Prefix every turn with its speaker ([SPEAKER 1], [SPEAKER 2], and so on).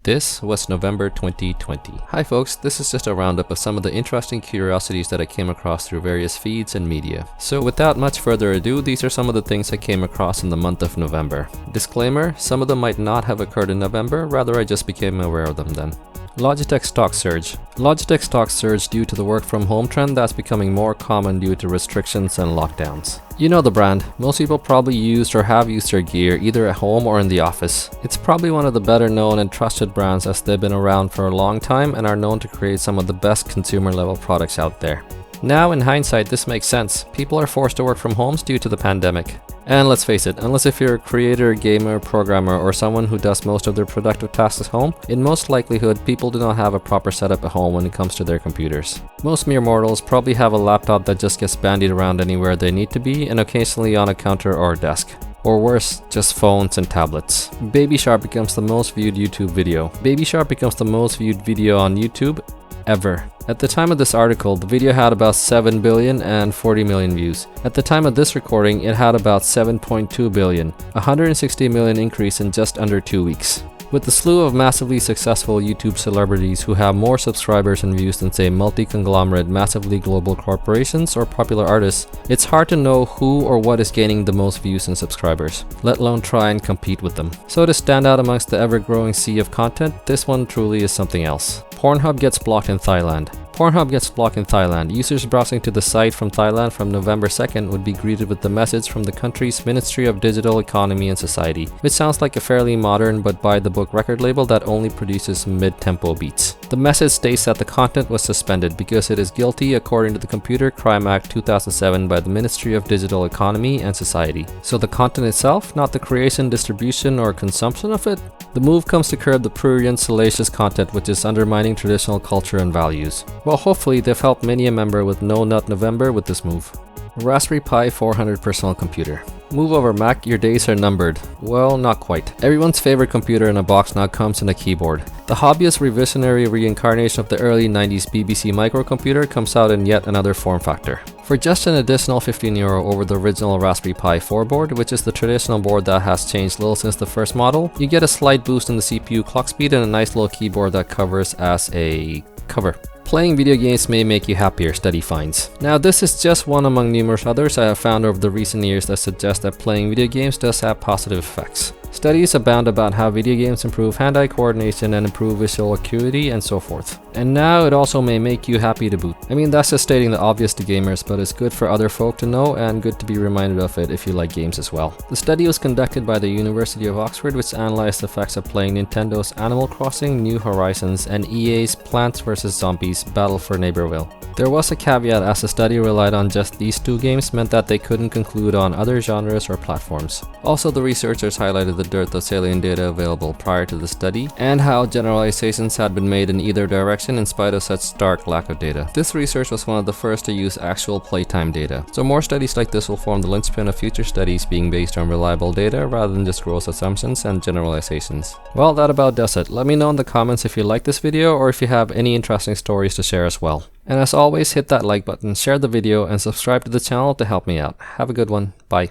[SPEAKER 1] This was November 2020. Hi folks, this is just a roundup of some of the interesting curiosities that I came across through various feeds and media. So without much further ado, these are some of the things I came across in the month of November. Disclaimer, some of them might not have occurred in November, rather I just became aware of them then. Logitech stock surge. Logitech stock surge due to the work from home trend that's becoming more common due to restrictions and lockdowns. You know the brand. Most people probably used or have used their gear either at home or in the office. It's probably one of the better known and trusted brands as they've been around for a long time and are known to create some of the best consumer level products out there. Now in hindsight, this makes sense. People are forced to work from homes due to the pandemic. And let's face it, unless if you're a creator, gamer, programmer, or someone who does most of their productive tasks at home, in most likelihood, people do not have a proper setup at home when it comes to their computers. Most mere mortals probably have a laptop that just gets bandied around anywhere they need to be and occasionally on a counter or a desk. Or worse, just phones and tablets. Baby Shark becomes the most viewed YouTube video. Baby Shark becomes the most viewed video on YouTube ever. At the time of this article, the video had about 7 billion and 40 million views. At the time of this recording, it had about 7.2 billion, a 160 million increase in just under 2 weeks. With the slew of massively successful YouTube celebrities who have more subscribers and views than say multi-conglomerate, massively global corporations or popular artists, it's hard to know who or what is gaining the most views and subscribers, let alone try and compete with them. So to stand out amongst the ever-growing sea of content, this one truly is something else. Pornhub gets blocked in Thailand. Pornhub gets blocked in Thailand. Users browsing to the site from Thailand from November 2nd would be greeted with the message from the country's Ministry of Digital Economy and Society, which sounds like a fairly modern but by-the-book record label that only produces mid-tempo beats. The message states that the content was suspended because it is guilty according to the Computer Crime Act 2007 by the Ministry of Digital Economy and Society. So the content itself, not the creation, distribution, or consumption of it? The move comes to curb the prurient, salacious content which is undermining traditional culture and values. Well, hopefully they've helped many a member with No Nut November with this move. Raspberry Pi 400 personal computer. Move over Mac, your days are numbered. Well, not quite. Everyone's favorite computer in a box now comes in a keyboard. The hobbyist revisionary reincarnation of the early 90s BBC microcomputer comes out in yet another form factor. For just an additional €15 over the original Raspberry Pi 4 board, which is the traditional board that has changed little since the first model, you get a slight boost in the CPU clock speed and a nice little keyboard that covers as a cover. Playing video games may make you happier, study finds. Now this is just one among numerous others I have found over the recent years that suggest that playing video games does have positive effects. Studies abound about how video games improve hand-eye coordination and improve visual acuity and so forth. And now it also may make you happy to boot. I mean, that's just stating the obvious to gamers, but it's good for other folk to know and good to be reminded of it if you like games as well. The study was conducted by the University of Oxford, which analyzed the effects of playing Nintendo's Animal Crossing, New Horizons, and EA's Plants vs. Zombies Battle for Neighborville. There was a caveat as the study relied on just these two games meant that they couldn't conclude on other genres or platforms. Also, the researchers highlighted the dearth of salient data available prior to the study and how generalizations had been made in either direction in spite of such stark lack of data. This research was one of the first to use actual playtime data, so more studies like this will form the linchpin of future studies being based on reliable data rather than just gross assumptions and generalizations. Well, that about does it. Let me know in the comments if you like this video or if you have any interesting stories to share as well. And as always, hit that like button, share the video, and subscribe to the channel to help me out. Have a good one. Bye.